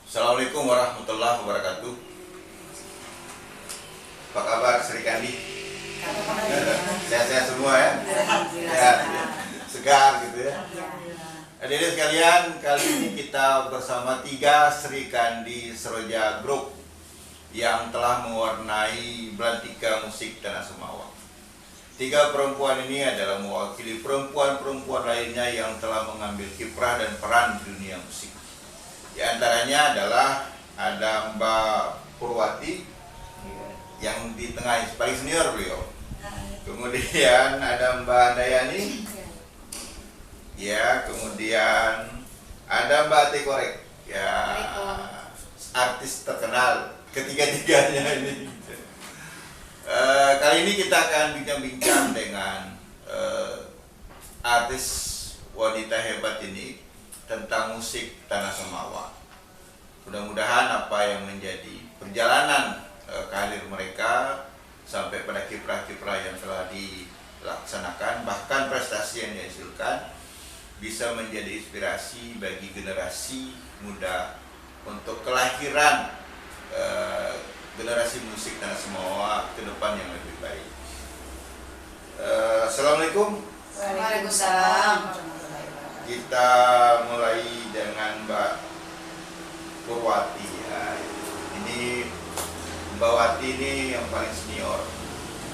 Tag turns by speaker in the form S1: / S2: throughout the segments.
S1: Assalamualaikum warahmatullahi wabarakatuh. Apa kabar Sri Kandi? Sehat-sehat semua ya? Sehat, ya. Segar gitu ya. Hadirin sekalian, kali ini kita bersama 3 Sri Kandi Seroja Group yang telah mewarnai belantika musik Tanah Semawa. 3 perempuan ini adalah mewakili perempuan-perempuan lainnya yang telah mengambil kiprah dan peran di dunia musik. Di antaranya adalah ada Mbak Purwati yang di tengah paling senior beliau. Kemudian ada Mbak Andayani. Ya, kemudian ada Mbak Tekorek. Ya, artis terkenal ketiga-tiganya ini. Kali ini kita akan bincang-bincang dengan artis wanita hebat ini tentang musik Tanah Semawa. Mudah-mudahan apa yang menjadi perjalanan karir mereka sampai pada kiprah-kiprah yang telah dilaksanakan, bahkan prestasi yang dihasilkan, bisa menjadi inspirasi bagi generasi muda untuk kelahiran generasi musik Tanah Semawa ke depan yang lebih baik. Assalamualaikum.
S2: Waalaikumsalam.
S1: Kita mulai dengan Mbak Purwati ya. Ini Mbak Wati ini yang paling senior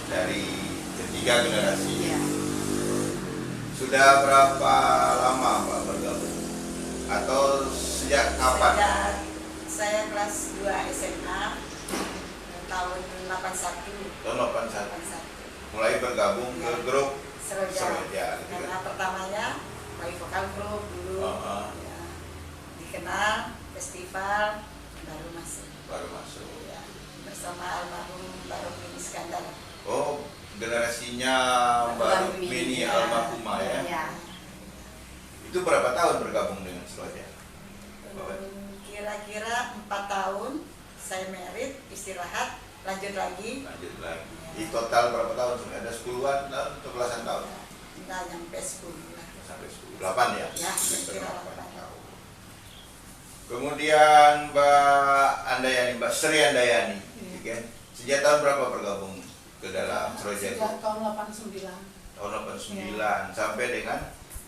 S1: dari ketiga generasi.
S2: Ya.
S1: Sudah berapa lama Mbak bergabung? Atau sejak kapan?
S2: Sejak saya kelas 2 SMA tahun 81.
S1: Tahun 81. Mulai bergabung ke grup Seroja. Gitu
S2: Karena
S1: kan?
S2: pertamanya pakai vokal grup dulu. Ya. Dikenal festival baru masuk.
S1: Baru masuk.
S2: Ya. Bersama almarhum Barok Mini Iskandar.
S1: Oh, generasinya Mbak Mini almarhumah ya.
S2: Ya.
S1: Itu berapa tahun bergabung dengan Seroja?
S2: Kira-kira 4 tahun saya merit, istirahat, lanjut lagi.
S1: Lanjut lagi.
S2: Ya.
S1: Di total berapa tahun? Ada 10-an tahun atau belasan tahun?
S2: Nggak nyampe 10 lah.
S1: Sampai 10. 8 ya?
S2: Ya,
S1: Sampai
S2: kira
S1: 8
S2: 8.
S1: tahun. Kemudian Mbak Andayani, Mbak Sri Andayani, kan? Sejak tahun berapa bergabung ke dalam Seroja?
S3: Sejak tahun 89.
S1: Tahun 89 sampai dengan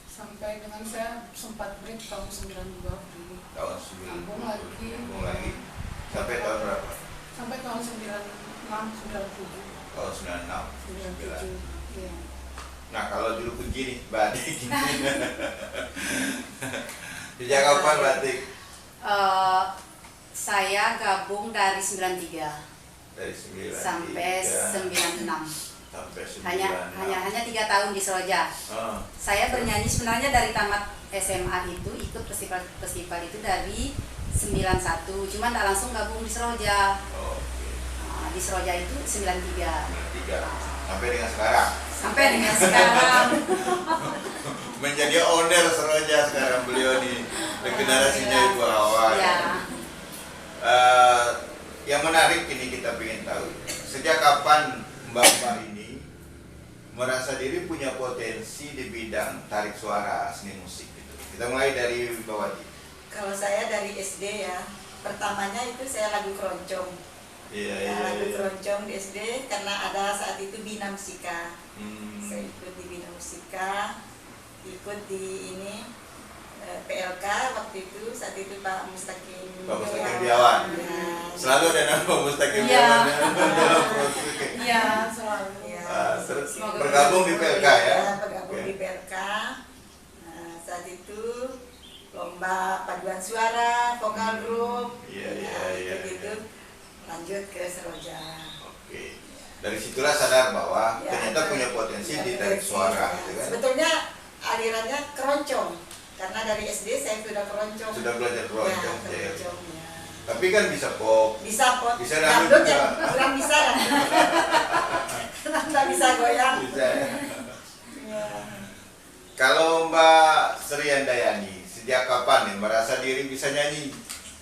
S3: Sampai dengan saya sempat break tahun 92 dulu.
S1: tahun
S3: Sambung
S1: 90.
S3: lagi.
S1: Sambung lagi. Sampai tahun berapa?
S3: Sampai tahun 96, 97.
S1: Tahun 96.
S3: 97. Iya.
S1: Nah, kalau dulu begini, batik ini. Sejak kapan batik?
S4: Saya gabung dari 93
S1: Dari 93
S4: sampai 96.
S1: sampai 96.
S4: Hanya 3 tahun di Seroja.
S1: Oh,
S4: Saya bernyanyi sebenarnya dari tamat SMA itu, ikut festival itu dari 91, cuman tak langsung gabung di Seroja.
S1: oke.
S4: Di Seroja itu 93
S1: 93 sampai dengan sekarang.
S4: sampai dengan sekarang.
S1: Menjadi owner Seroja sekarang beliau di generasinya Ibu Hawa.
S4: Ya.
S1: Yang menarik ini kita ingin tahu, sejak kapan Mbak ini merasa diri punya potensi di bidang tarik suara seni musik gitu. Kita mulai dari Mbak Wati.
S2: Kalau saya dari SD ya, pertamanya itu saya lagu keroncong.
S1: Iya,
S2: Ya, lagu keroncong di SD karena ada saat itu Bina Musika. Saya ikut di Bina Musika, ikut di ini PLK waktu itu, saat itu Pak Mustaqim.
S1: Pak Mustaqim Biawan.
S2: Ya,
S1: Selalu ada nama Pak Mustaqim
S4: Iya.
S1: Biawan dalam proses.
S4: Iya.
S3: Selalu.
S2: ya.
S1: Terus
S4: Semoga
S1: bergabung di PLK ya?
S2: Ya, bergabung
S1: Oke.
S2: di PLK. Nah, saat itu lomba paduan suara, vokal grup.
S1: Iya, iya,
S2: Nah,
S1: iya,
S2: gitu. Lanjut ke Seroja.
S1: Oke. Dari situlah sadar bahwa
S2: Ya,
S1: ternyata punya potensi di tarik suara gitu kan.
S2: Sebetulnya alirannya keroncong. Karena dari SD saya sudah keroncong.
S1: Sudah belajar keroncong,
S2: Ya,
S1: ya.
S2: keroncong ya.
S1: Tapi kan bisa pop.
S2: Bisa pop.
S1: Bisa
S2: Dangdut
S1: dangdut
S2: ya,
S1: juga.
S2: kurang bisa lah. Karena bisa goyang.
S1: Bisa ya.
S2: Ya.
S1: Kalau Mbak Sri Andayani, sejak kapan nih merasa diri bisa nyanyi?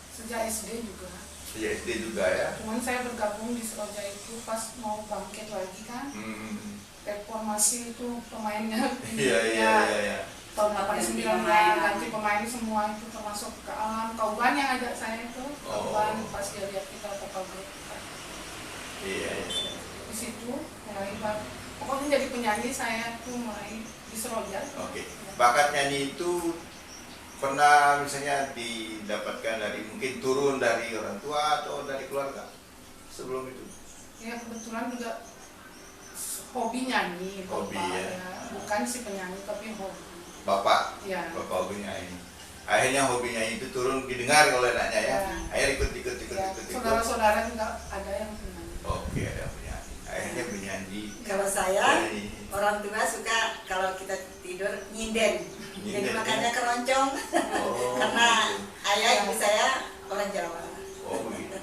S3: Sejak SD juga.
S1: Sejak SD juga ya.
S3: Cuman saya bergabung di Seroja itu pas mau bangkit lagi kan.
S1: Hmm.
S3: Reformasi itu pemainnya.
S1: Iya, iya,
S3: ya,
S1: iya, iya.
S3: tahun 89 ganti pemain semua itu termasuk ke Alam Kauban yang ajak saya itu. Kauban pas dia lihat kita vokal grup.
S1: Iya.
S3: Di situ mulai pokoknya jadi penyanyi saya tuh mulai di Seroja.
S1: Oke. Bakat nyanyi itu pernah misalnya didapatkan dari mungkin turun dari orang tua atau dari keluarga sebelum itu?
S3: Ya kebetulan juga hobi nyanyi.
S1: Hobi,
S3: Bapak,
S1: ya.
S3: Bukan si penyanyi tapi hobi.
S1: Bapak,
S3: Ya.
S1: bapak hobi nyanyi. Akhirnya hobi nyanyi itu turun didengar oleh anaknya ya.
S3: Ya.
S1: Akhirnya ikut.
S3: Ya, saudara-saudara juga ada yang penyanyi.
S1: Oke, ada penyanyi. Akhirnya penyanyi.
S2: Kalau saya
S1: Penyanyi.
S2: orang tua suka kalau kita tidur nyinden. Jadi
S1: Nyinden,
S2: makanya
S1: ya.
S2: keroncong.
S1: Oh,
S2: Karena
S1: gitu.
S2: ayah ibu saya orang Jawa.
S1: Oh begitu.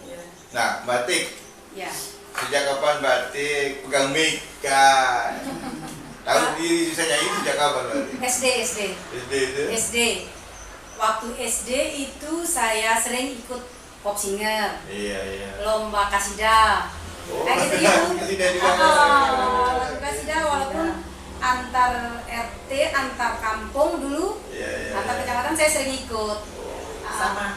S2: Iya.
S1: Nah, batik.
S4: Ya.
S1: Sejak kapan batik pegang mic kan? Tahu diri bisa nyanyi sejak kapan batik?
S4: SD.
S1: SD itu?
S4: SD. Waktu SD itu saya sering ikut pop singer,
S1: Iya.
S4: lomba kasidah.
S1: Oh,
S4: Kayak gitu itu.
S1: kasidah juga.
S4: Lagu kasidah walaupun antar RT, antar kampung dulu,
S1: Iya.
S4: antar kecamatan saya sering ikut.
S2: Sama.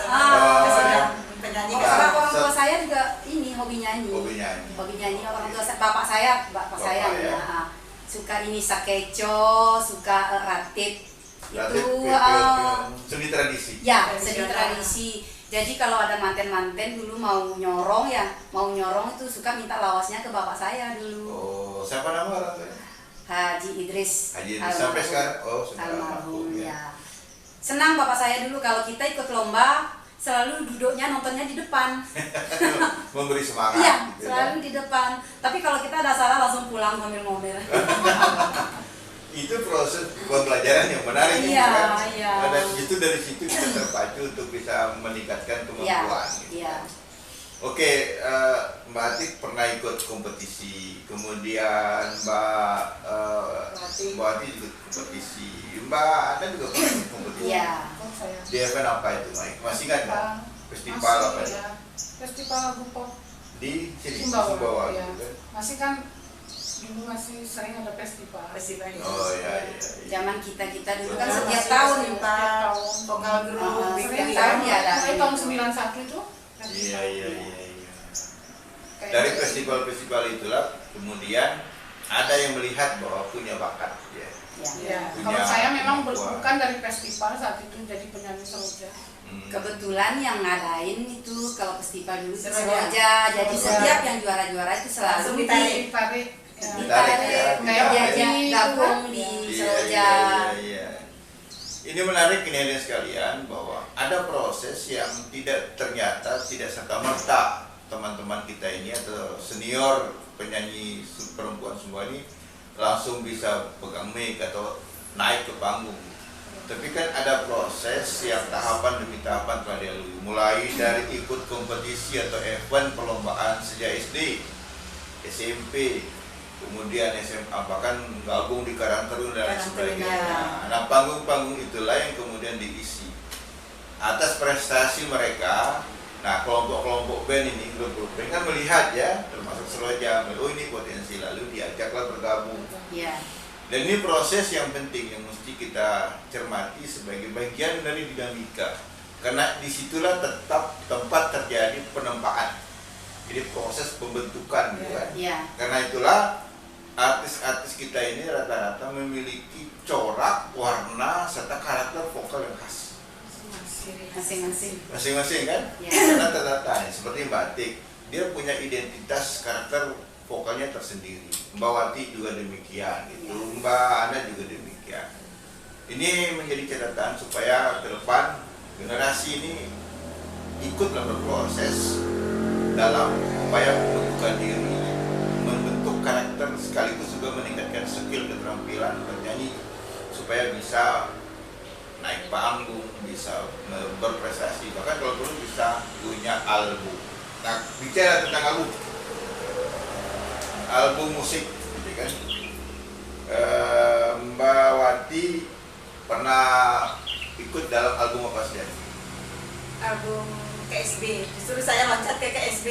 S4: Ah.
S2: Kesudah penyanyi
S1: Oh,
S2: kan.
S4: Orang tua saya juga ini hobi nyanyi.
S1: Hobi nyanyi.
S4: Hobi nyanyi. Orang tua bapak saya
S1: Bapak, ya.
S4: suka ini sakeco, suka ratip.
S1: Latih
S4: Itu
S1: seni tradisi.
S4: ya seni
S2: Tradisional.
S4: tradisi. Jadi kalau ada manten-manten dulu mau nyorong itu suka minta lawasnya ke bapak saya dulu.
S1: Oh, siapa nama orang tuanya?
S4: Haji Idris.
S1: Haji Idris sampai sekarang. Oh, sudah
S4: Almarhum
S1: almarhum,
S4: ya. Senang bapak saya dulu kalau kita ikut lomba selalu duduknya nontonnya di depan.
S1: Memberi semangat.
S4: Iya,
S1: gitu ya.
S4: selalu di depan. Tapi kalau kita ada salah langsung pulang sambil ngomel.
S1: Itu proses pembelajaran yang menarik
S4: Iya,
S1: kan?
S4: iya.
S1: Dan itu dari situ kita terpacu untuk bisa meningkatkan kemampuan. Gitu.
S4: Iya.
S1: Oke, Mbak Atik pernah ikut kompetisi, kemudian Mbak Atik ikut kompetisi, Mbak Anda juga pernah ikut kompetisi.
S4: Iya.
S3: Oh, saya.
S1: Di event apa itu, Mike? Masih kan? Mbak? Festival
S3: Masih,
S1: apa itu?
S3: ya. Festival lagu pop
S1: Di sini,
S3: Sumbawa.
S1: Sumbawa
S3: Ya.
S1: gitu kan?
S3: Masih kan dulu masih sering ada festival.
S2: Festival itu.
S1: Oh iya.
S4: Zaman kita dulu kan
S1: Betul.
S4: setiap
S2: Masih
S4: tahun.
S2: festival, vokal grup,
S4: Ah,
S2: big
S4: setiap
S2: band.
S4: tahun ya ada.
S3: Mulai tahun 91 itu.
S1: Iya.
S3: Kayak
S1: Dari
S3: gitu.
S1: festival-festival itulah kemudian ada yang melihat bahwa punya bakat ya.
S4: Ya.
S3: Ya,
S1: Punya
S3: kalau saya memang
S1: kemampuan.
S3: bukan dari festival saat itu jadi penyanyi Seroja.
S4: Kebetulan yang ngadain itu kalau festival dulu itu
S2: Seroja.
S4: Seroja. Jadi
S3: Seroja.
S4: setiap yang juara-juara itu
S2: Langsung
S4: selalu
S2: ditarik.
S3: Tarik. Ya.
S1: Ditarik, ya.
S3: Kayak
S4: diajak
S3: begini,
S4: gabung
S3: itu
S4: di
S3: kan?
S4: Seroja.
S1: Iya. Ini menarik ini hadirin sekalian bahwa ada proses yang ternyata tidak serta-merta teman-teman kita ini atau senior penyanyi perempuan semua ini langsung bisa pegang mic atau naik ke panggung. Tapi kan ada proses yang tahapan demi tahapan telah dilalui. Mulai dari ikut kompetisi atau event perlombaan sejak SD, SMP, kemudian SMA, bahkan gabung di Karang Taruna dan
S2: Karang
S1: sebagainya.
S2: Taruna.
S1: Nah, panggung-panggung itulah yang kemudian diisi. Atas prestasi mereka, nah kelompok-kelompok band ini, grup-grup band kan melihat ya, termasuk Seroja, oh ini potensi, lalu diajaklah bergabung.
S4: Iya.
S1: Dan ini proses yang penting yang mesti kita cermati sebagai bagian dari dinamika. Karena disitulah tetap tempat terjadi penempaan. Jadi proses pembentukan gitu kan.
S4: Iya.
S1: Karena itulah artis-artis kita ini rata-rata memiliki corak, warna, serta karakter vokal yang khas.
S4: Masing-masing.
S1: Masing-masing kan?
S4: Ya.
S1: Karena ternyata seperti Mbak Atik, dia punya identitas karakter vokalnya tersendiri. Mbak Wati juga demikian gitu.
S4: Ya.
S1: Mbak Ana juga demikian. Ini menjadi catatan supaya ke depan generasi ini ikut berproses dalam upaya membentukkan diri, membentuk karakter sekaligus juga meningkatkan skill keterampilan bernyanyi supaya bisa naik panggung, bisa berprestasi, bahkan kalau perlu bisa punya album. Nah, bicara tentang album musik, gitu kan? Mbak Wati pernah ikut dalam album apa saja?
S2: Album KSB, disuruh saya loncat ke KSB.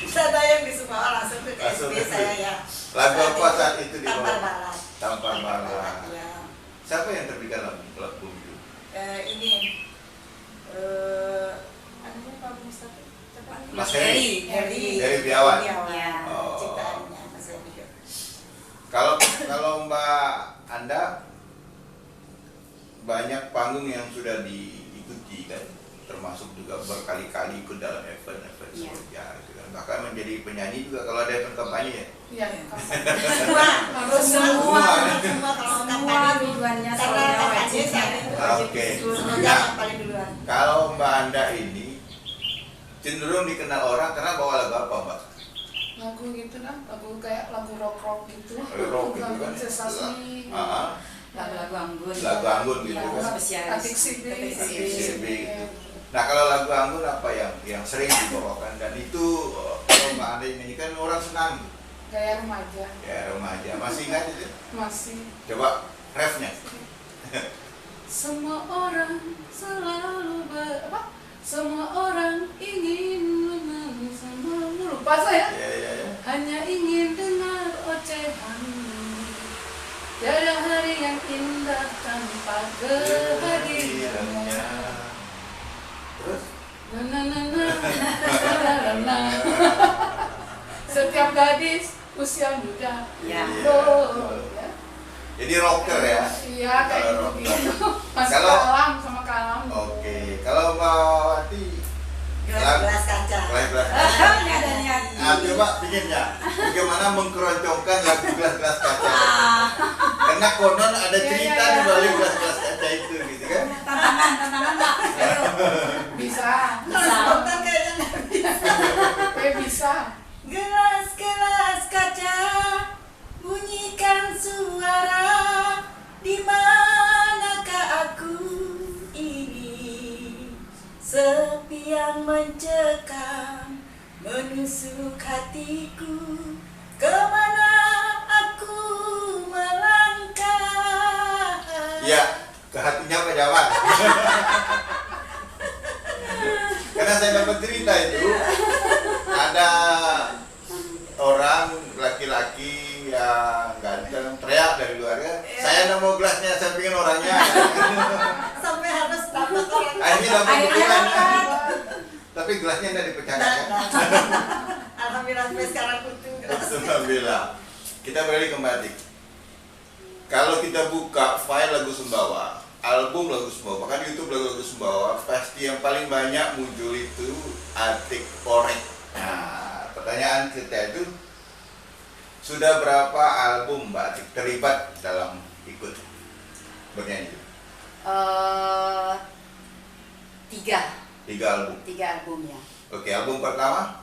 S2: Tidak ada yang di Sumbawa, langsung ke
S1: Langsung
S2: KSB saya ya.
S1: Lagu apa saat itu di
S2: Tampar
S1: bawah?
S2: Barat.
S1: Tampar Barat.
S2: Ya.
S1: Siapa yang terbitkan album itu?
S2: Ini adanya Pak Mustafa.
S1: Mas Heri. Heri
S2: Piawan.
S4: Ya.
S1: Oh.
S2: Ciptaannya Mas Heri.
S1: Kalau Mbak Anda banyak panggung yang sudah diikuti kan, termasuk juga berkali-kali ikut dalam event-event
S4: Iya.
S1: Seroja, gitu kan. Bahkan menjadi penyanyi juga kalau ada event kampanye ya.
S3: Iya,
S2: Semua
S4: Semua
S2: kalau
S4: semua
S2: kampanye
S4: tujuannya
S2: karena
S4: Seroja
S2: kampanye
S4: wajib.
S2: saat itu
S1: Oke.
S2: Seroja
S1: Nah,
S2: yang paling duluan.
S1: kalau Mbak Anda ini cenderung dikenal orang karena bawa lagu apa, Mbak?
S3: lagu gitu kan, lagu kayak lagu rock gitu,
S1: Rock gitu
S3: lagu
S1: kan?
S3: sensasi,
S4: Lagu-lagu anggun.
S1: Lagu anggun gitu
S4: Ya,
S1: kan?
S4: spesialis.
S3: Atik Sibi.
S4: Atik Sibi.
S1: gitu. Nah, kalau lagu anggun apa yang sering dibawakan dan itu kalau Mbak Anda ini kan orang senang
S3: Gaya remaja,
S1: ya remaja, masih ingat itu?
S3: masih.
S1: Coba refnya.
S3: Semua orang selalu semua orang ingin menang samamu. Lupa saya.
S1: Ya.
S3: Hanya ingin dengar ocehanmu. Tiada hari yang indah tanpa kehadirannya.
S1: Terus?
S3: Na na na na na na na. Setiap gadis usia muda.
S4: Ya.
S3: Oh, ya.
S1: Jadi rocker ya?
S3: Iya, kayak
S1: Kalau
S3: gitu. Masih
S1: Kalau-
S3: kalam sama kalam.
S1: Oke, kalau Mbak Wati
S2: Gelas kaca.
S1: gelas
S4: Nggak ada niat.
S1: Nah, coba pikirnya, bagaimana mengkeroncongkan lagu gelas-gelas kaca? Karena konon ada cerita di balik gelas-gelas kaca itu, gitu kan?
S4: Tantangan Mbak. Ayo.
S3: Bisa.
S2: Spontan kayaknya nggak bisa.
S3: Bisa.
S2: Gelas-gelas kaca bunyikan suara, di manakah aku ini? Sepi yang mencekam menusuk hatiku, kemana aku melangkah?
S1: Iya, ke hatinya Pak Jawan. Karena saya dapat cerita itu, ada orang laki-laki yang ganteng teriak dari luarnya, saya nggak mau gelasnya, saya pengen orangnya.
S2: Sampai harus dapat orang.
S1: Akhirnya dapat
S4: Akhirnya
S1: dukungannya.
S4: dapat.
S1: Tapi gelasnya nggak dipecahkan kan?
S2: Alhamdulillah sampai sekarang utuh.
S1: Alhamdulillah. Kita beralih ke batik. Kalau kita buka file lagu Sumbawa, album lagu Sumbawa, bahkan YouTube lagu Sumbawa, pasti yang paling banyak muncul itu Atik Orek. Nah, pertanyaan kita itu, sudah berapa album Mbak Atik terlibat dalam ikut bernyanyi? 3 album.
S4: 3 album ya.
S1: Oke, album pertama?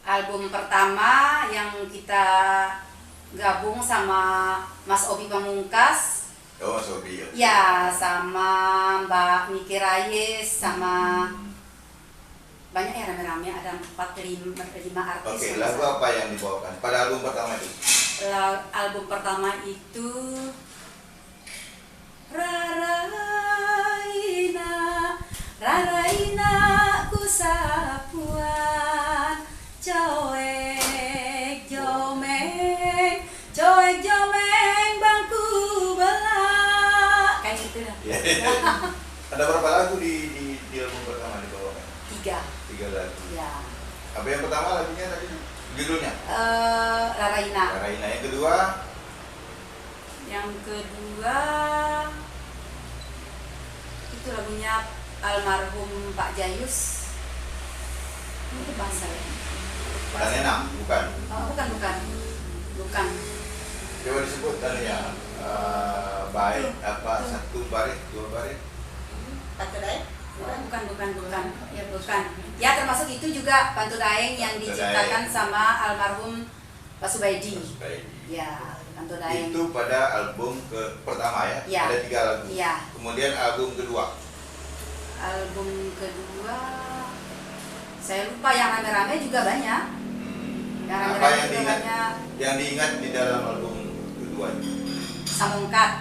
S4: Album pertama yang kita gabung sama Mas Obi Pamungkas,
S1: Oh, Sobi.
S4: ya sama Mbak Niki Rayes, sama banyak ya rame-rame, ada 4-5 artis.
S1: Oke,
S4: yang
S1: lagu
S4: bisa.
S1: apa yang dibawakan pada album pertama itu?
S4: Album pertama itu Raraina ku sapuan coek jomeng bangku belak kayak gitu dah.
S1: Ada berapa lagu di album pertama dibawakan?
S4: 3
S1: 3 lagu.
S4: ya.
S1: Apa yang pertama lagunya tadi? Judulnya?
S4: Raraina.
S1: Raina. Yang kedua?
S4: Itu lagunya almarhum Pak Jayus. Itu bahasa ya?
S1: Dan Enam, bukan?
S4: Oh, bukan.
S1: Coba disebut kali ya. Baik, apa? 1 baris, 2 baris?
S2: Satu deh.
S4: Bukan. Ya, bukan. Ya, termasuk itu juga Bantu Daeng yang
S1: Bantu
S4: diciptakan
S1: Daeng.
S4: sama almarhum Pak Subaidi.
S1: Baik.
S4: Ya, Bantu Daeng.
S1: Itu pada album pertama ya?
S4: Ya.
S1: Ada 3 lagu.
S4: Iya.
S1: Kemudian album kedua.
S4: Album kedua saya lupa, yang rame-rame juga banyak. Yang
S1: Apa
S4: rame-rame
S1: yang
S4: juga
S1: diingat?
S4: banyak.
S1: Yang diingat di dalam album kedua itu?
S4: Samongkat.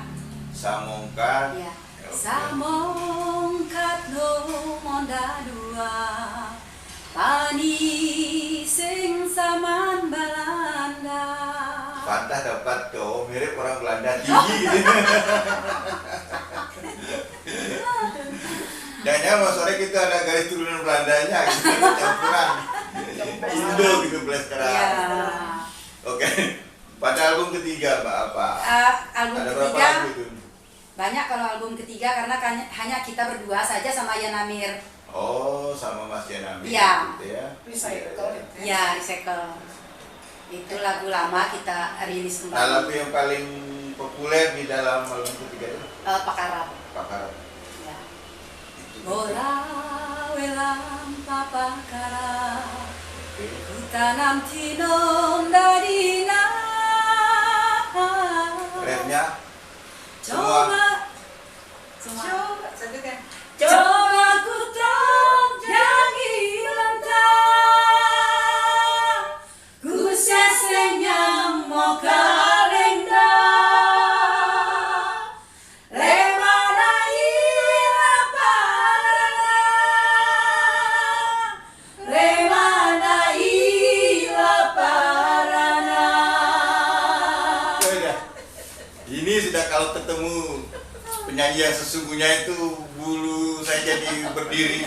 S1: Samongkat.
S4: Ya.
S1: Oke.
S4: Samongkat no monda dua pani sing saman balanda.
S1: Fantah pendapat tuh mirip orang Belanda tinggi gitu. Jangan-jangan Mas Orek itu ada garis turunan Belandanya gitu, campuran Indo gitu blasteran.
S4: Ya.
S1: Oke, pada album ketiga Mbak apa?
S4: Album
S1: Ada berapa
S4: ketiga
S1: lagu itu?
S4: banyak kalau album ketiga karena hanya kita berdua saja sama Yan Amir.
S1: Oh, sama Mas Yanami
S4: Iya.
S1: gitu ya.
S3: Recycle.
S4: Ya, recycle. Itu lagu lama kita rilis
S1: Nah,
S4: kembali.
S1: lagu yang paling populer di dalam album ketiga itu
S4: Pakarap.
S1: Pakarap.
S4: Ya.
S1: Itu.
S4: Ora welang papakarap.
S1: Oke.
S4: Ku tanam tinom dari
S1: Rapnya semua.
S2: Coba satu kan.
S4: Coba ku terjangi lantang ku sesenyam mau kalenda remana ira parana remana ira parana.
S1: Oh, iya. Ini sudah kalau ketemu penyanyi yang sesungguhnya itu bulu saya jadi berdiri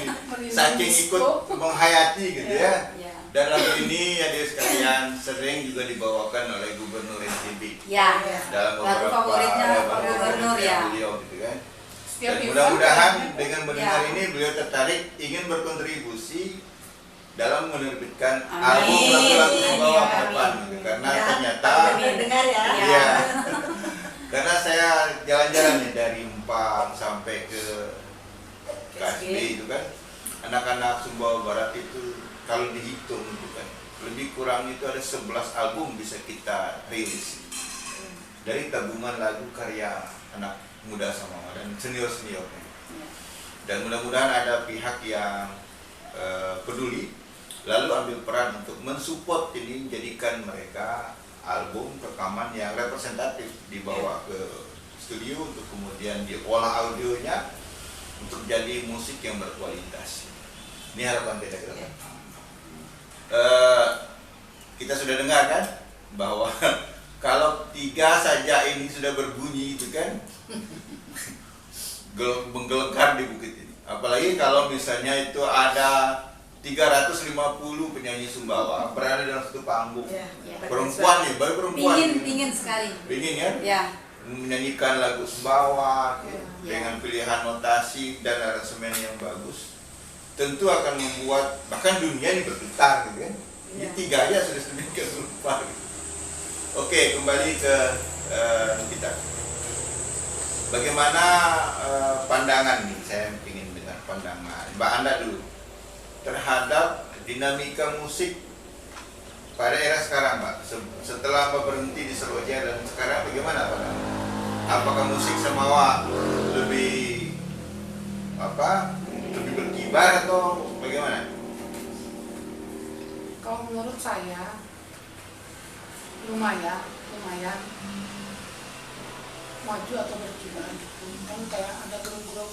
S1: saking ikut menghayati gitu ya.
S4: Ya.
S1: Dan lagu ini ya sekalian sering juga dibawakan oleh Gubernur NTB
S4: Ya.
S1: dalam
S4: Lagu
S1: beberapa
S4: favoritnya
S1: lagu
S4: Gubernur
S1: favoritnya
S4: ya.
S1: beliau gitu kan.
S3: Setiap
S1: Dan
S3: event
S1: mudah-mudahan
S3: kan,
S1: dengan mendengar
S4: Ya.
S1: ini beliau tertarik ingin berkontribusi dalam menerbitkan
S4: Amin.
S1: album lagu-lagu pembawa
S4: Ya,
S1: ke depan
S4: amin.
S1: gitu. Karena
S2: Ya,
S1: ternyata
S2: lebih dengar ya.
S1: iya. Karena saya jalan-jalan nih dari Empang sampai ke Kasbi itu kan, anak-anak Sumbawa Barat itu kalau dihitung itu kan lebih kurang itu ada 11 album bisa kita rilis dari tabungan lagu karya anak muda sama dan senior-seniornya. Dan mudah-mudahan ada pihak yang peduli lalu ambil peran untuk mensupport ini, jadikan mereka album rekaman yang representatif dibawa ke studio untuk kemudian diolah audionya untuk jadi musik yang berkualitas. Ini harapan kita ke depan. Kita sudah dengar kan bahwa kalau 3 saja ini sudah berbunyi itu kan menggelengkar di bukit ini. Apalagi kalau misalnya itu ada 350 penyanyi Sumbawa berada dalam satu panggung.
S2: Ya,
S1: Perempuan nih, baru perempuan.
S4: Pingin sekali.
S1: Pingin kan?
S4: Ya.
S1: Menyanyikan lagu Sumbawa
S4: Ya.
S1: dengan pilihan notasi dan aransemen yang bagus. Tentu akan membuat bahkan dunia ini bergetar gitu kan. Ini 3 aja sudah sedemikian rupa gitu. Oke, kembali ke kita. Bagaimana pandangan nih? Saya ingin dengar pandangan Mbak Anda dulu terhadap dinamika musik pada era sekarang, Pak. Setelah Mbak berhenti di Seroja dan sekarang bagaimana, Pak? Apakah musik Samawa lebih lebih berkibar atau bagaimana?
S3: Kalau menurut saya lumayan maju atau berkibar gitu. Kan kayak ada grup-grup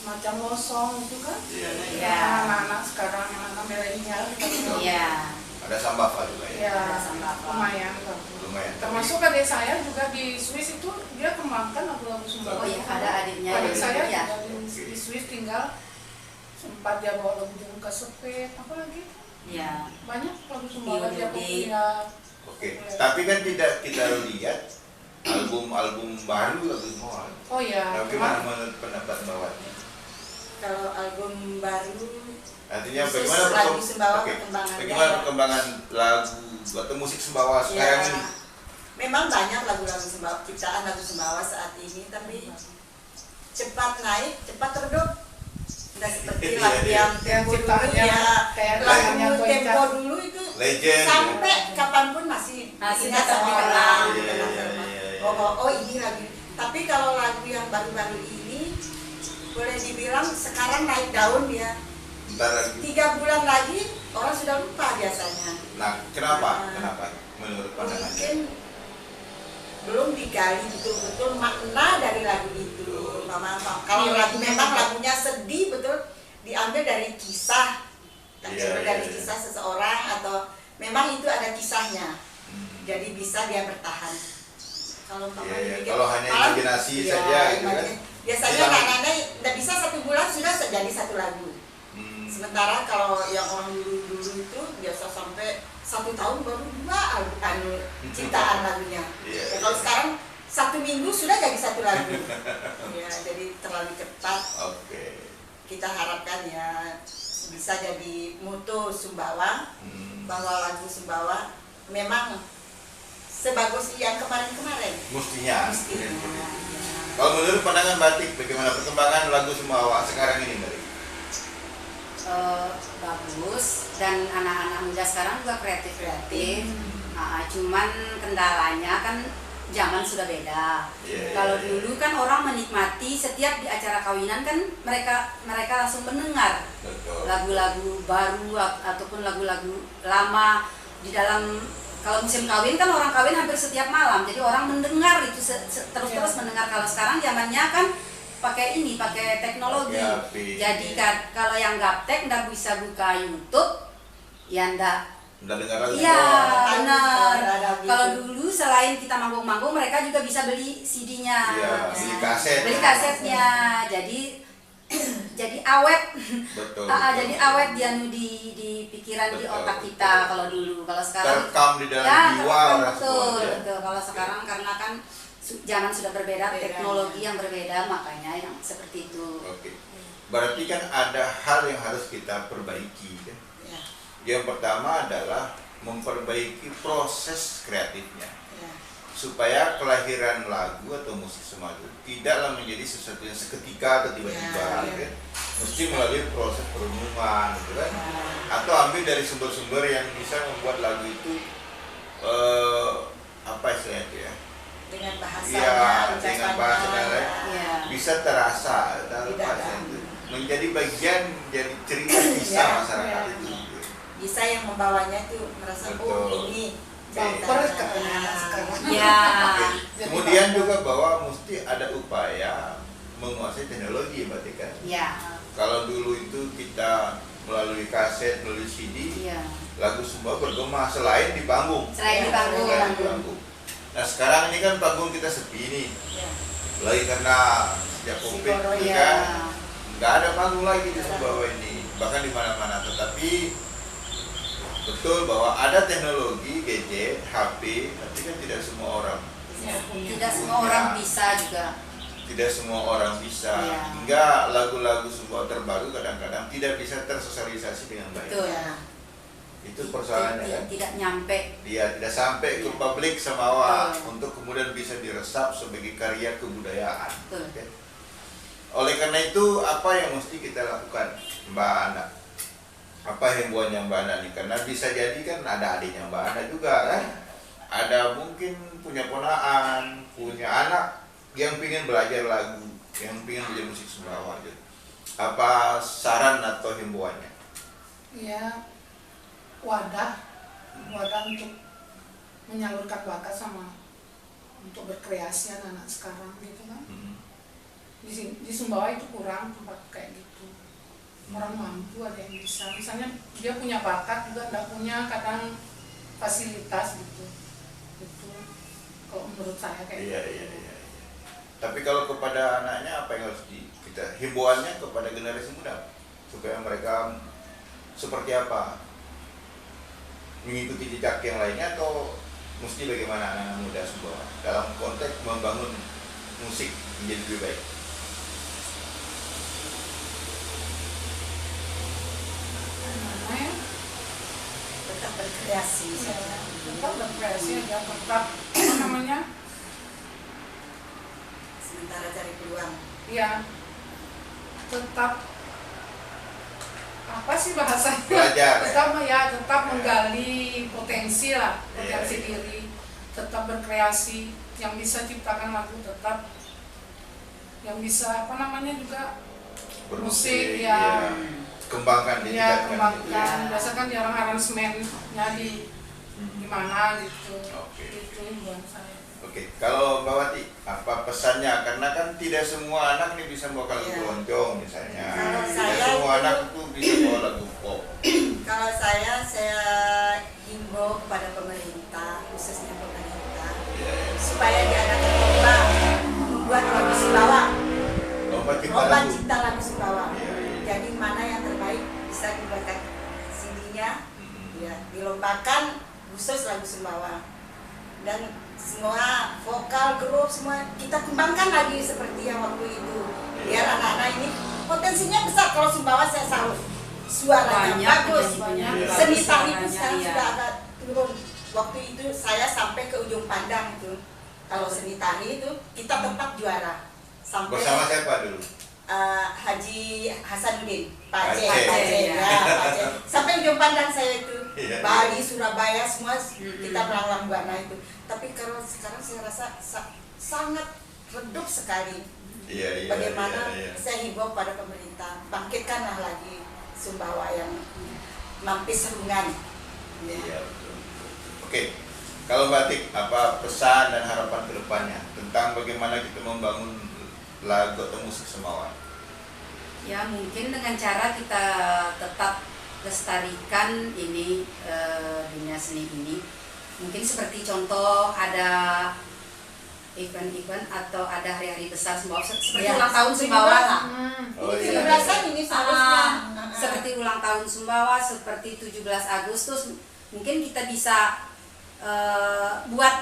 S3: macam Losong itu kan.
S1: Iya.
S4: Ya.
S3: Anak-anak sekarang, anak-anak milenial gitu.
S4: Iya.
S1: Ada Sambafa juga ya.
S3: Ya,
S4: Ada Sambafa.
S3: lumayan bagus.
S1: Lumayan.
S3: Termasuk adik saya juga di Swiss itu dia kembangkan lagu-lagu Sumbawa.
S4: Oh iya, ada adiknya.
S3: Adik saya
S4: Iya.
S3: juga di Swiss tinggal, sempat dia bawa lagu Jung Kesepet, apa lagi?
S4: Iya.
S3: Banyak lagu Sumbawa dia
S4: Yudi.
S3: populer.
S1: Oke, tapi kan tidak kita lihat album-album baru lagu Sumbawa.
S3: Oh iya,
S1: Nah, bagaimana menurut pendapat Mbak Wati?
S2: Kalau album baru
S1: Artinya
S2: khusus
S1: bagaimana
S2: lagu Sumbawa
S1: oke,
S2: perkembangannya.
S1: bagaimana perkembangan lagu atau musik Sumbawa sekarang
S2: Ya,
S1: ini?
S2: memang banyak lagu-lagu Sumbawa, ciptaan lagu Sumbawa saat ini, tapi cepat naik, cepat redup. Tidak seperti
S1: Iya,
S2: lagu
S1: iya.
S2: yang tempo dulu
S3: Ciptaannya
S2: ya.
S3: kayak
S2: Lagu
S3: lagunya
S2: tempo
S3: Goncang.
S2: dulu itu
S1: Legend.
S2: sampai kapanpun masih ingat
S4: tetap
S2: sama
S4: dikenal.
S2: orang.
S1: Iya,
S2: dikenal
S1: iya,
S2: sama-
S1: iya, iya.
S2: Oh ini lagu. Tapi kalau lagu yang baru-baru ini boleh dibilang sekarang naik daun dia.
S1: Bentar lagi.
S2: 3 bulan lagi orang sudah lupa biasanya.
S1: Nah, kenapa?
S2: Nah.
S1: Kenapa? Menurut pandangannya?
S2: Mungkin belum digali betul-betul makna dari lagu itu. Kalau lagu memang lagunya sedih betul, diambil dari kisah,
S1: Iya,
S2: dari
S1: iya,
S2: kisah seseorang atau memang itu ada kisahnya. Jadi bisa dia bertahan. Kalau
S1: Iya, kalau hanya
S2: malah-
S1: imajinasi
S2: iya,
S1: saja gitu kan.
S2: Biasanya
S1: Tidak.
S2: anak-anak tidak bisa 1 bulan sudah jadi 1 lagu. Sementara kalau yang orang dulu itu biasa sampai 1 tahun baru 2 ciptaan lagunya.
S1: Iya,
S2: Ya, kalau
S1: iya.
S2: sekarang 1 minggu sudah jadi 1 lagu. Ya, jadi terlalu cepat.
S1: Oke.
S2: Kita harapkan ya bisa jadi moto Sumbawa, bahwa lagu Sumbawa memang sebagus yang kemarin-kemarin.
S1: Mestinya.
S2: Mestinya.
S1: Kalau menurut pandangan Batik, bagaimana perkembangan lagu Sumbawa sekarang ini, Mbak?
S4: Bagus, dan anak-anak muda sekarang juga kreatif. Cuman kendalanya kan zaman sudah beda. Kalau dulu kan orang menikmati setiap di acara kawinan kan mereka langsung mendengar
S1: Betul.
S4: lagu-lagu baru ataupun lagu-lagu lama di dalam. Kalau musim kawin kan orang kawin hampir setiap malam, jadi orang mendengar itu terus-terus mendengar. Kalau sekarang zamannya kan pakai teknologi.
S1: Pakai HP.
S4: Jadi kalau yang gaptek ndak bisa buka YouTube, ya ndak.
S1: Udah dengar lagu
S4: Iya,
S1: Sumbawa?
S4: benar.
S2: Ada gitu.
S4: Kalau dulu selain kita manggung-manggung, mereka juga bisa beli CD-nya.
S1: Iya, beli kaset.
S4: Beli kasetnya. Jadi awet.
S1: Betul.
S4: Jadi awet dia di pikiran, di
S1: Betul,
S4: otak kita
S1: betul.
S4: kalau dulu. Kalau sekarang
S1: Terekam di dalam
S4: ya,
S1: jiwa
S4: terekam,
S1: orang
S4: betul,
S1: semua, ya.
S4: betul. Kalau sekarang karena kan zaman sudah berbeda,
S2: Beda.
S4: teknologi yang berbeda, makanya yang seperti itu.
S1: Oke. Berarti kan ada hal yang harus kita perbaiki kan?
S2: Ya,
S1: Yang pertama adalah memperbaiki proses kreatifnya
S2: ya.
S1: supaya kelahiran lagu atau musik Sumbawa tidaklah menjadi sesuatu yang seketika atau tiba-tiba
S2: Ya, ya.
S1: kan? Mesti melalui proses perenungan gitu kan?
S2: Nah,
S1: Atau ambil dari sumber-sumber yang bisa membuat lagu itu apa istilahnya itu ya?
S2: dengan bahasanya,
S1: Iya, dengan bahasa dan lain.
S4: Iya.
S1: Bisa terasa dalam
S2: Tidak
S1: bahasa
S2: ada.
S1: itu menjadi bagian dari cerita kisah
S2: Ya,
S1: masyarakat
S3: ya.
S1: itu.
S2: bisa yang membawanya itu merasa
S1: Betul.
S2: oh ini
S3: Bumper
S2: cerita.
S3: ke anak sekarang.
S4: Ya.
S1: Oke. Kemudian juga bahwa mesti ada upaya menguasai teknologi, Mbak Tika.
S4: Ya.
S1: Kalau dulu itu kita melalui kaset, melalui CD,
S4: Iya.
S1: lagu Sumbawa bergema selain di panggung.
S4: Selain di
S2: Ya,
S4: panggung.
S1: Selain di panggung. Nah sekarang ini kan panggung kita sepi nih,
S2: Ya.
S1: lagi karena sejak
S2: Si
S1: COVID
S2: corona.
S1: ini
S4: Iya.
S1: kan nggak ada panggung lagi di Sumbawa ini, bahkan di mana-mana. Tetapi betul bahwa ada teknologi, gadget, HP, tapi kan tidak semua orang.
S2: Ya.
S4: Tidak semua orang bisa juga.
S1: Tidak semua orang bisa.
S4: Iya.
S1: Hingga lagu-lagu Sumbawa terbaru kadang-kadang tidak bisa tersosialisasi dengan baik.
S4: Betul.
S2: Ya.
S1: Itu persoalannya kan.
S4: Tidak nyampe.
S1: Dia tidak sampai ke
S4: Iya.
S1: publik Samawa
S4: Betul.
S1: untuk kemudian bisa diresap sebagai karya kebudayaan.
S4: Betul.
S1: Oke. Oleh karena itu apa yang mesti kita lakukan, Mbak Ana? Apa himbauannya Mbak Ana nih? Karena bisa jadi kan ada adiknya Mbak Ana juga kan? Ada mungkin punya ponaan, punya anak yang ingin belajar lagu, yang ingin belajar musik Sumbawa gitu. Apa saran atau himbauannya?
S3: Ya, wadah untuk menyalurkan bakat sama untuk berkreasi anak-anak sekarang gitu kan. Di Sumbawa itu kurang tempat kayak gitu. Orang mampu ada yang bisa, misalnya dia punya bakat juga nggak punya kadang fasilitas gitu. Itu kalau menurut saya kayak
S1: Iya,
S3: gitu.
S1: iya, iya. Tapi kalau kepada anaknya apa yang harus kita himbauannya kepada generasi muda supaya mereka seperti apa, mengikuti jejak yang lainnya atau mesti bagaimana anak-anak muda Sumbawa dalam konteks membangun musik menjadi lebih baik?
S3: Gimana ya?
S2: Tetap berkreasi
S3: Ya,
S2: saja.
S3: tetap berkreasi aja, tetap apa namanya?
S2: Sementara cari peluang.
S3: Ya, tetap apa sih bahasanya?
S1: Belajar, ya?
S3: Tetap menggali potensi lah, potensi
S1: Iya, iya.
S3: diri, tetap berkreasi, yang bisa ciptakan lagu tetap, yang bisa apa namanya juga musik
S1: ya.
S3: ya,
S1: Kembangkan,
S3: ya
S1: ditingkatkan gitu ya.
S3: kembangkan. Biasa kan jarang aransemennya di mana gitu,
S1: Oke.
S3: itu buat saya.
S1: Oke, kalau Mbak Wati, apa pesannya? Karena kan tidak semua anak nih bisa bawa lagu
S2: Iya.
S1: keroncong misalnya.
S2: Kalau
S1: Tidak
S2: saya
S1: semua
S2: itu-
S1: anak itu bisa bawa lagu pop.
S2: Kalau saya himbau kepada pemerintah, khususnya pemerintah,
S1: Iya.
S2: supaya diadakan Sumbawa.
S1: Lomba cipta
S2: Lomba
S1: lagu.
S2: cipta lagu Sumbawa.
S1: Iya, iya.
S2: Jadi mana yang terbaik bisa dibuatkan CD-nya, ya dilombakan khusus lagu Sumbawa. Dan semua vokal grup semua kita kembangkan lagi seperti yang waktu itu. Biar anak-anak ini potensinya besar. Kalau Sumbawa saya salut, suaranya
S4: Banyak
S2: bagus,
S4: penyanyi-penyanyi
S2: seni
S4: bagus
S2: tari itu
S4: suaranya,
S2: sekarang
S4: iya.
S2: sudah agak turun. Waktu itu saya sampai ke ujung pandang itu. Kalau seni tari itu kita tetap juara. Sampai
S1: Bersama siapa dulu?
S2: Haji Hasanuddin, Pak
S1: Pak
S2: C,
S1: C.
S2: Pak C, ya, Pak C. Sampai ujung pandang saya itu,
S1: Iya.
S2: Bali, Surabaya semua kita melanglang buana itu. Tapi kalau sekarang saya rasa sangat redup sekali.
S1: Iya, iya.
S2: Bagaimana
S1: iya, iya.
S2: saya himbau pada pemerintah, bangkitkanlah lagi Sumbawa yang mampis serungan.
S1: Iya, betul. Oke, kalau Mbak Tik, apa pesan dan harapan ke depannya tentang bagaimana kita membangun lagu atau musik Sumbawa?
S4: Ya mungkin dengan cara kita tetap lestarikan ini dunia seni ini. Mungkin seperti contoh ada event-event atau ada hari-hari besar Sumbawa seperti
S2: Ya,
S4: ulang tahun Sumbawa lah.
S1: Oh,
S2: Ini
S1: iya.
S2: 17-an ini seharusnya.
S4: Seperti ulang tahun Sumbawa, seperti 17 Agustus, mungkin kita bisa buat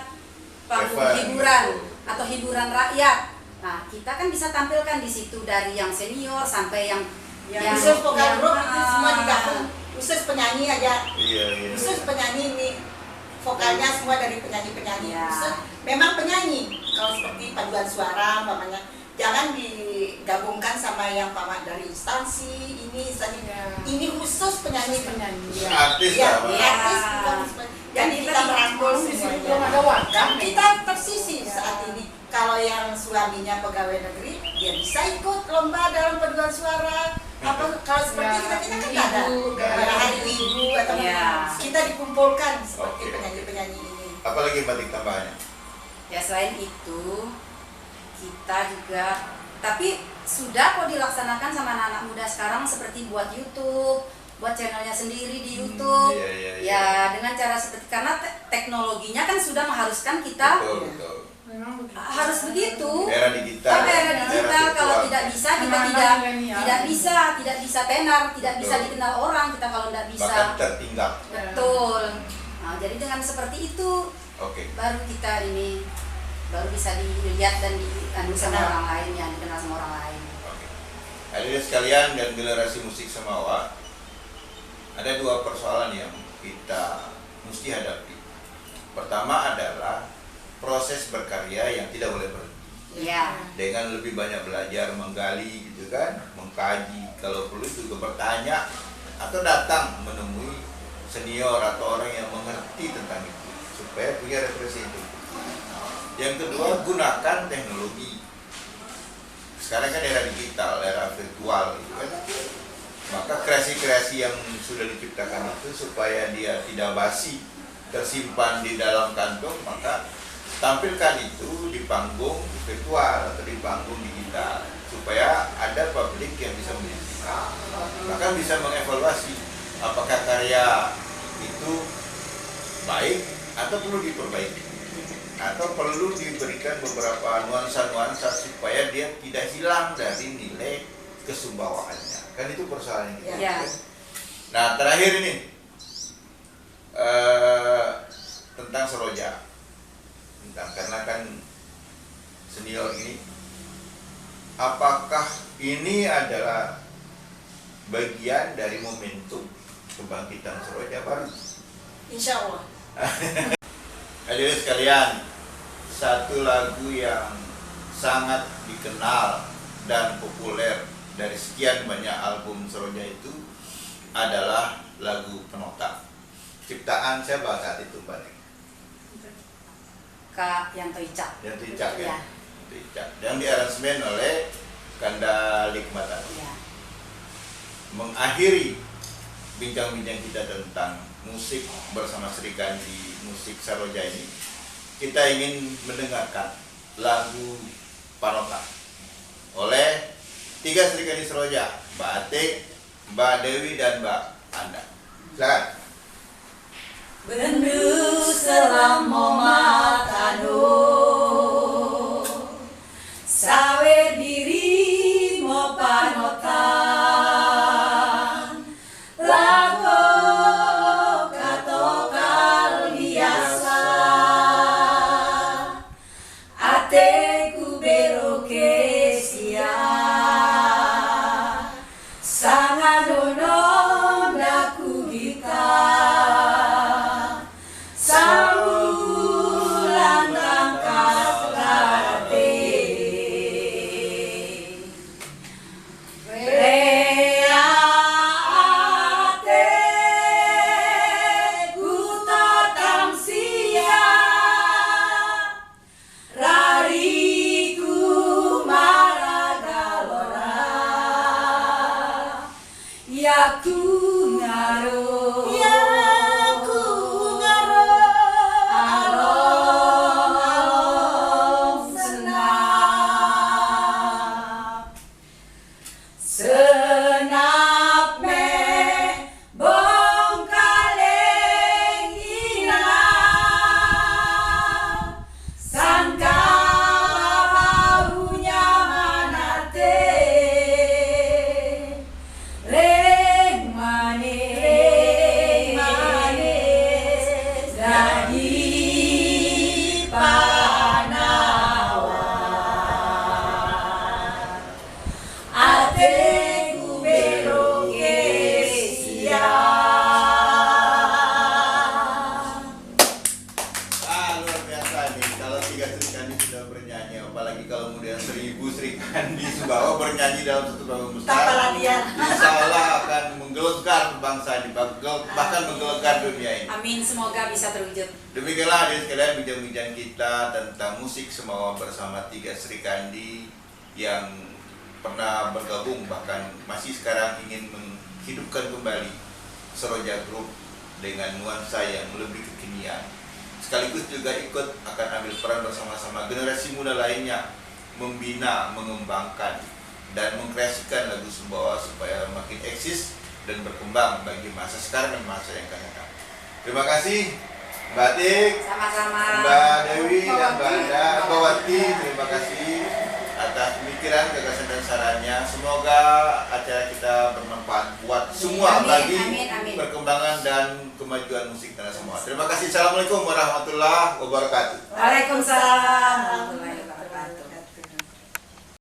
S4: panggung
S1: Event.
S4: hiburan atau hiburan rakyat. Nah, kita kan bisa tampilkan di situ dari yang senior sampai yang
S2: Khusus vokal grup itu
S4: ah,
S2: semua digabung, khusus penyanyi aja.
S1: Iya, iya.
S2: Khusus penyanyi ini vokalnya semua dari penyanyi-penyanyi
S4: Ya.
S2: khusus memang penyanyi. Kalau seperti paduan suara umpamanya jangan digabungkan sama yang paman dari instansi ini ini khusus penyanyi
S3: Penyanyi.
S1: Artis
S2: ya,
S1: lah, Pak.
S2: artis bukan jadi kita merangkul
S3: di sini
S2: semuanya.
S3: belum ada wadah.
S2: Kita tersisi saat ini. Kalau yang suaminya pegawai negeri, dia bisa ikut lomba dalam paduan suara. Apa kalau seperti
S3: Ya,
S2: kita kan nggak ada.
S3: ibu,
S2: Pada hari ibu atau
S4: Ya.
S2: kita dikumpulkan seperti
S1: Oke.
S2: penyanyi-penyanyi ini.
S1: Apalagi Mbak Tik tambahannya?
S4: ya selain itu kita juga tapi sudah kok dilaksanakan sama anak-anak muda sekarang seperti buat YouTube, buat channelnya sendiri di YouTube.
S1: iya, iya, iya.
S4: Ya dengan cara seperti karena teknologinya kan sudah mengharuskan kita
S1: Betul, betul.
S3: Memang begitu.
S4: harus begitu.
S1: Era digital.
S4: Tapi era digital kalau
S1: virtual.
S4: tidak bisa kita
S3: Anak-anak milenial.
S4: tidak bisa tenar, tidak bisa
S1: Betul.
S4: dikenal orang kita kalau tidak bisa.
S1: Bahkan tertinggal.
S4: Betul. Nah, jadi dengan seperti itu
S1: Oke.
S4: baru kita ini baru bisa dilihat dan dikenal sama
S2: Dikenal.
S4: orang lain, yang dikenal sama orang lain.
S1: Oke. Hadirin sekalian dan generasi musik Samawa, ada dua persoalan yang kita mesti hadapi. Pertama adalah proses berkarya yang tidak boleh berhenti.
S4: Ya.
S1: Dengan lebih banyak belajar, menggali gitu kan, mengkaji, kalau perlu juga bertanya atau datang menemui senior atau orang yang mengerti tentang itu supaya punya referensi itu. Yang kedua, gunakan teknologi. Sekarang kan era digital, era virtual gitu kan. Maka kreasi-kreasi yang sudah diciptakan itu supaya dia tidak basi, tersimpan di dalam kantong, maka tampilkan itu di panggung virtual atau di panggung digital supaya ada publik yang bisa menyaksikan, maka bisa mengevaluasi apakah karya itu baik atau perlu diperbaiki atau perlu diberikan beberapa nuansa-nuansa supaya dia tidak hilang dari nilai kesumbawaannya. Kan itu persoalan yang kita
S4: Ya.
S1: lihat. Nah, terakhir ini tentang Seroja. Karena kan senior ini, apakah ini adalah bagian dari momentum kebangkitan Seroja baru?
S2: Insya Allah.
S1: Hadirin sekalian, satu lagu yang sangat dikenal dan populer dari sekian banyak album Seroja itu adalah lagu Penota. Ciptaan siapa saat itu, Pak Nek?
S4: Kak Yanto Icak.
S1: Yang Icak ya?
S4: Ya.
S1: Icak. Yang diaransemen oleh Kanda Likmatati.
S4: Ya.
S1: Mengakhiri bincang-bincang kita tentang musik bersama Sri Kandi Musik Saroja ini, kita ingin mendengarkan lagu Panota oleh 3 Sri Kandi Saroja, Mbak Atik, Mbak Dewi, dan Mbak Anda. Silakan.
S2: Bendu selamo matano sawe
S4: ngaro
S2: Ya ku ngaro
S4: alom senap senap me bong kaleng inap sangka baunya manate reng manis dadi panawan ateku beroke siang.
S1: Luar biasa nih, kalau 3 Sri Kandi sudah bernyanyi, apalagi kalau kemudian 1000 Sri Kandi Sumbawa bernyanyi dalam satu panggung besar,
S2: Tanpa latihan.
S1: insya Allah akan menggelegar bangsa ini, bahkan menggelegar dunia ini.
S4: Amin, semoga bisa terwujud.
S1: Demikianlah hadirin sekalian bincang-bincang kita tentang musik Sumbawa bersama 3 Sri Kandi yang pernah bergabung, bahkan masih sekarang ingin menghidupkan kembali Seroja Group dengan nuansa yang lebih kekinian. Sekaligus juga ikut akan ambil peran bersama-sama generasi muda lainnya membina, mengembangkan, dan mengkreasikan lagu Sumbawa supaya makin eksis dan berkembang bagi masa sekarang dan masa yang akan datang. Terima kasih Mbak Tik,
S4: Sama-sama.
S1: Mbak Dewi, dan Mbak Bawati. Terima kasih atas pemikiran, gagasan, dan sarannya. Semoga acara kita bermanfaat buat semua
S4: Amin,
S1: bagi
S4: amin, amin.
S1: perkembangan dan kemajuan musik tanah semua. Terima kasih. Assalamualaikum warahmatullahi wabarakatuh.
S4: Waalaikumsalam warahmatullahi wabarakatuh.